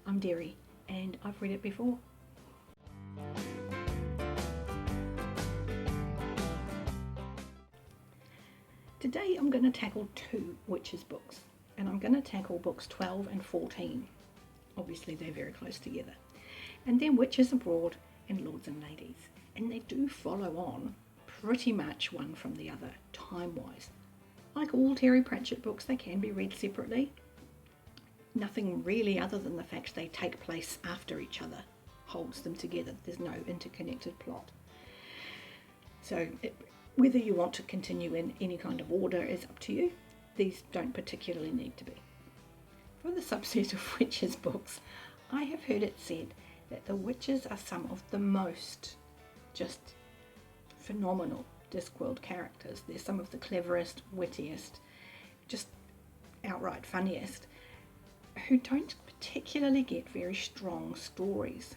I'm Derri, and I've read it before. Today I'm going to tackle two witches books, and I'm going to tackle books 12 and 14. Obviously they're very close together. And then Witches Abroad and Lords and Ladies. And they do follow on pretty much one from the other, time-wise. Like all Terry Pratchett books, they can be read separately. Nothing really other than the fact they take place after each other holds them together. There's no interconnected plot. So whether you want to continue in any kind of order is up to you. These don't particularly need to be. For the subset of witches books, I have heard it said that the witches are some of the most just phenomenal Discworld characters. They're some of the cleverest, wittiest, just outright funniest, who don't particularly get very strong stories.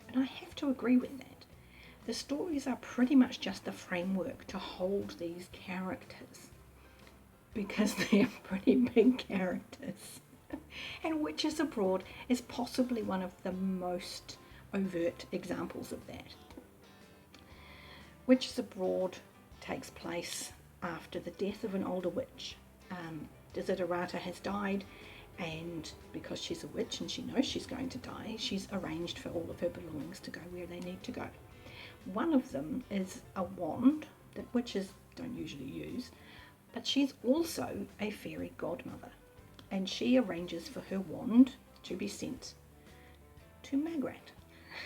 And I have to agree with that. The stories are pretty much just the framework to hold these characters, because they are pretty big characters. And Witches Abroad is possibly one of the most overt examples of that. Witches Abroad takes place after the death of an older witch. Desiderata has died, and because she's a witch and she knows she's going to die, she's arranged for all of her belongings to go where they need to go. One of them is a wand that witches don't usually use, but she's also a fairy godmother, and she arranges for her wand to be sent to Magrat,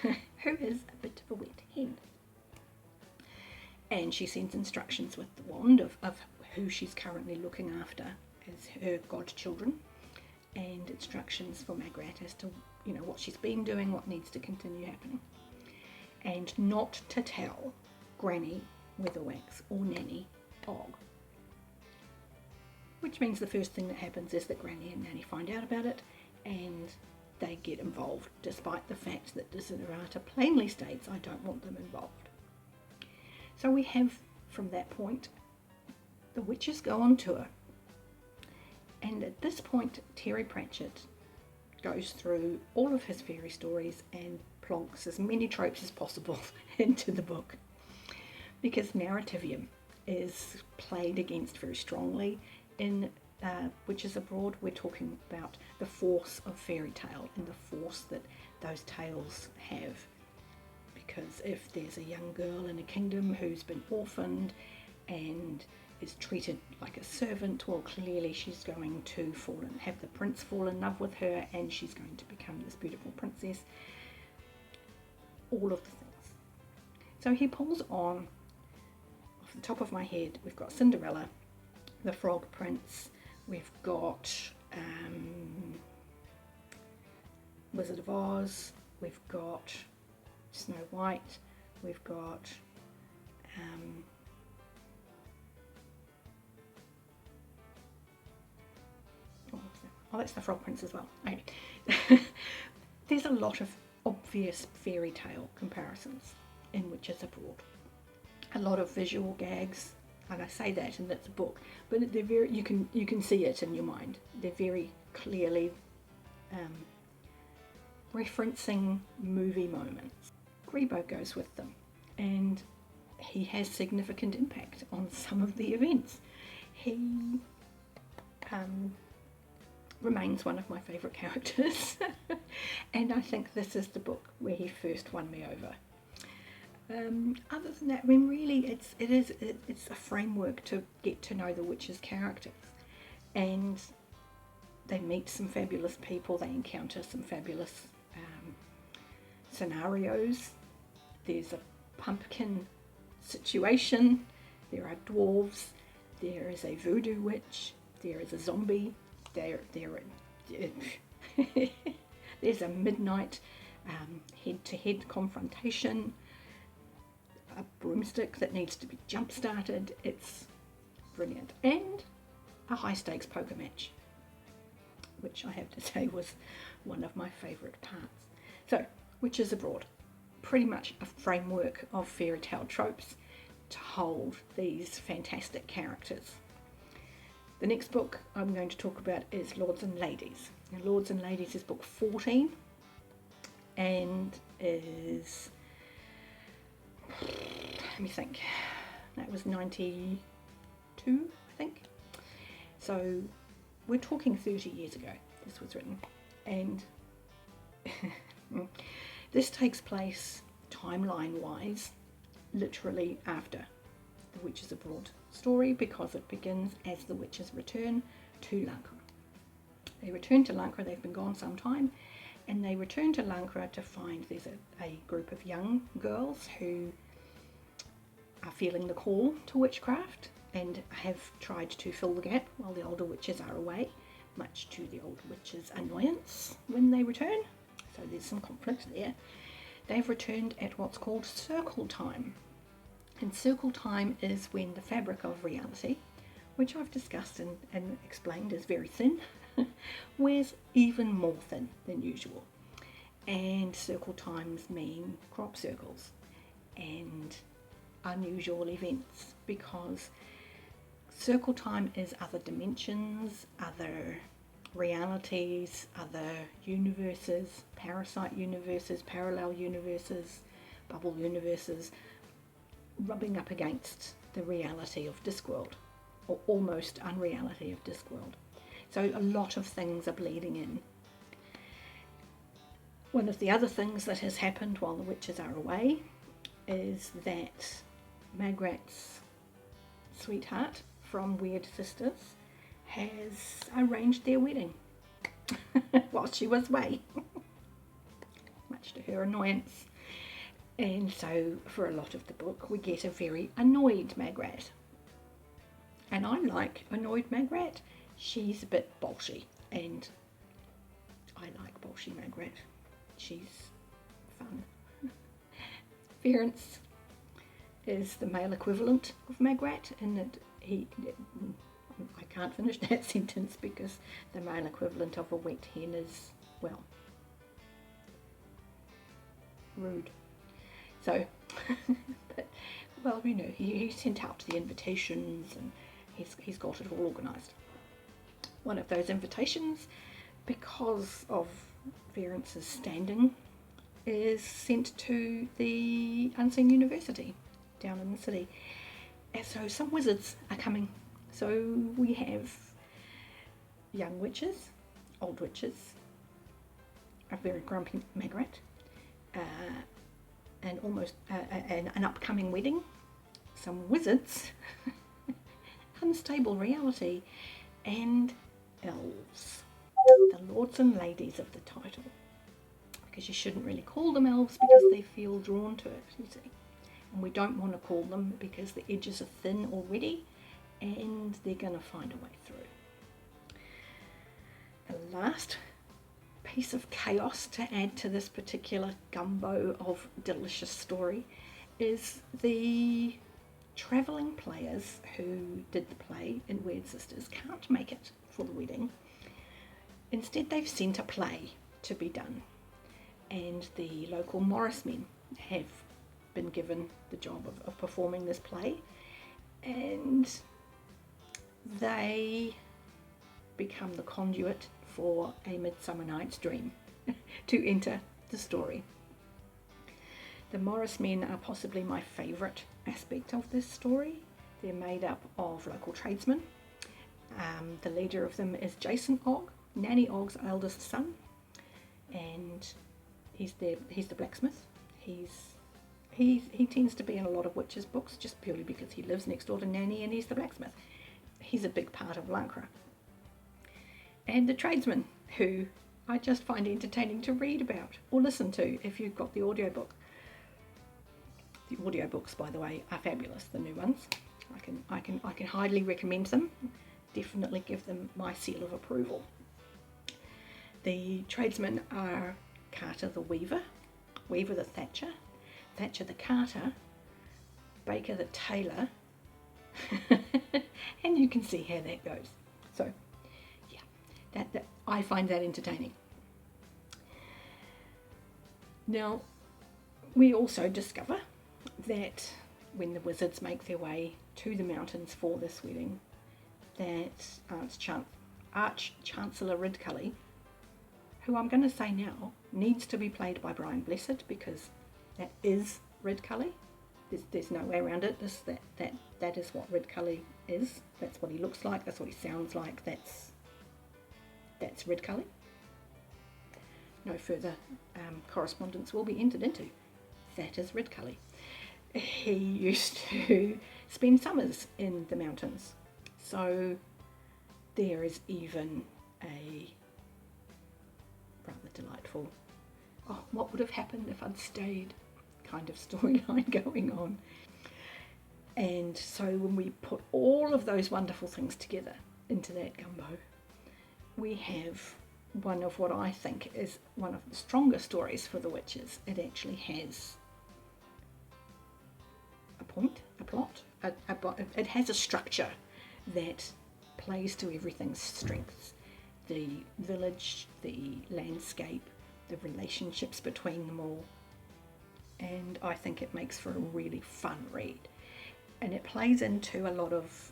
who is a bit of a wet hen. And she sends instructions with the wand of who she's currently looking after as her godchildren, and instructions for Magrat as to what she's been doing, what needs to continue happening. And not to tell Granny, Weatherwax or Nanny Bog. Which means the first thing that happens is that Granny and Nanny find out about it, and they get involved, despite the fact that Desiderata plainly states, I don't want them involved. So we have, from that point, the witches go on tour. And at this point, Terry Pratchett goes through all of his fairy stories and plonks as many tropes as possible into the book, because narrativium is played against very strongly. In Witches Abroad, we're talking about the force of fairy tale and the force that those tales have. Because if there's a young girl in a kingdom who's been orphaned and is treated like a servant, well, clearly she's going to have the prince fall in love with her, and she's going to become this beautiful princess. All of the things. So he pulls on, off the top of my head, we've got Cinderella, the Frog Prince, we've got Wizard of Oz, we've got Snow White, we've got that's the Frog Prince as well. Okay. There's a lot of obvious fairy tale comparisons in Witches Abroad. A lot of visual gags, and I say that in that book, but they're very, you can see it in your mind. They're very clearly referencing movie moments. Grebo goes with them, and he has significant impact on some of the events. He remains one of my favourite characters, and I think this is the book where he first won me over. Other than that, I mean, really, it's a framework to get to know the witches' characters, and they meet some fabulous people, they encounter some fabulous scenarios. There's a pumpkin situation, there are dwarves, there is a voodoo witch, there is a zombie, there's a midnight head-to-head confrontation, a broomstick that needs to be jump-started. It's brilliant. And a high-stakes poker match, which I have to say was one of my favourite parts. So, Witches Abroad, pretty much a framework of fairy tale tropes to hold these fantastic characters. The next book I'm going to talk about is Lords and Ladies. Now, Lords and Ladies is book 14 and is, let me think, that was 92, I think. So we're talking 30 years ago this was written, and this takes place timeline wise literally after the Witches Abroad story, because it begins as the witches return to Lancre. They return to Lancre, they've been gone some time, and they return to Lancre to find there's a group of young girls who are feeling the call to witchcraft and have tried to fill the gap while the older witches are away, much to the older witches' annoyance when they return. So there's some conflict there. They've returned at what's called circle time. And circle time is when the fabric of reality, which I've discussed and explained is very thin, wears even more thin than usual. And circle times mean crop circles and unusual events, because circle time is other dimensions, other realities, other universes, parasite universes, parallel universes, bubble universes, rubbing up against the reality of Discworld, or almost unreality of Discworld. So a lot of things are bleeding in. One of the other things that has happened while the witches are away is that Magrat's sweetheart from Weird Sisters has arranged their wedding while she was away, much to her annoyance. And so for a lot of the book we get a very annoyed Magrat. And I like annoyed Magrat. She's a bit bolshy, and I like bolshy Magrat. She's fun. Ference is the male equivalent of Magrat in that I can't finish that sentence because the male equivalent of a wet hen is, well, rude. So, but, well, you know, he sent out the invitations and he's got it all organised. One of those invitations, because of Ference's standing, is sent to the Unseen University down in the city. And so some wizards are coming. So we have young witches, old witches, a very grumpy Magrat, and almost an upcoming wedding, some wizards, unstable reality, and elves, the lords and ladies of the title, because you shouldn't really call them elves because they feel drawn to it, you see, and we don't want to call them because the edges are thin already and they're going to find a way through. The last piece of chaos to add to this particular gumbo of delicious story is the travelling players who did the play in Weird Sisters can't make it for the wedding. Instead, they've sent a play to be done, and the local Morris men have been given the job of performing this play, and they become the conduit for A Midsummer Night's Dream to enter the story. The Morris men are possibly my favourite aspect of this story. They're made up of local tradesmen. The leader of them is Jason Ogg, Nanny Ogg's eldest son, and he's the blacksmith. He tends to be in a lot of witches' books just purely because he lives next door to Nanny and he's the blacksmith. He's a big part of Lancre. And the tradesmen, who I just find entertaining to read about or listen to if you've got the audiobook. The audiobooks, by the way, are fabulous, the new ones. I can highly recommend them. Definitely give them my seal of approval. The tradesmen are Carter the Weaver, Weaver the Thatcher, Thatcher the Carter, Baker the Tailor, and you can see how that goes. So, yeah, that I find that entertaining. Now, we also discover that when the wizards make their way to the mountains for this wedding, that Arch-Chancellor Ridcully, who I'm going to say now needs to be played by Brian Blessed because that is Ridcully. There's no way around it. That is what Ridcully is. That's what he looks like. That's what he sounds like. That's Ridcully. No further correspondence will be entered into. That is Ridcully. He used to spend summers in the mountains. So there is even a rather delightful, oh, what would have happened if I'd stayed kind of storyline going on. And so when we put all of those wonderful things together into that gumbo, we have one of what I think is one of the stronger stories for the witches. It actually has a point, a plot, it has a structure that plays to everything's strengths. The village, the landscape, the relationships between them all. And I think it makes for a really fun read. And it plays into a lot of,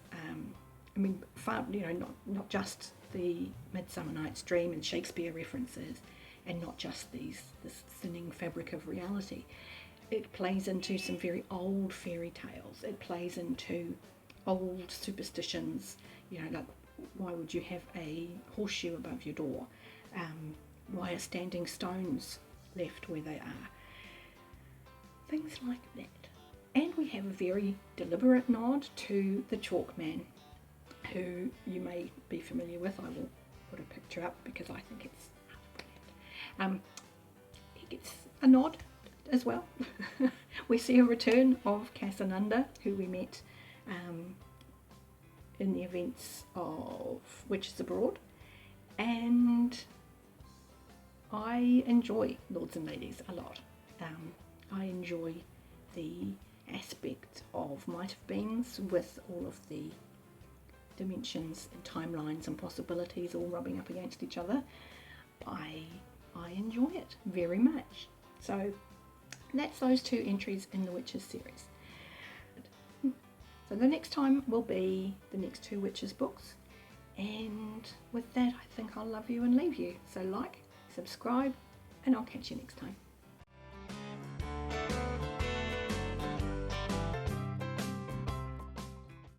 fun, not just the Midsummer Night's Dream and Shakespeare references, and not just this thinning fabric of reality. It plays into some very old fairy tales. It plays into old superstitions, like why would you have a horseshoe above your door? Why are standing stones left where they are? Things like that. And we have a very deliberate nod to the Chalk Man, who you may be familiar with. I will put a picture up because I think it's brilliant. He gets a nod as well. We see a return of Casanunda, who we met in the events of Witches Abroad, and I enjoy Lords and Ladies a lot. I enjoy the aspect of might have beens with all of the dimensions and timelines and possibilities all rubbing up against each other. I enjoy it very much. So that's those two entries in the Witches series. So the next time will be the next two Witches books, and with that I think I'll love you and leave you. So like, subscribe, and I'll catch you next time.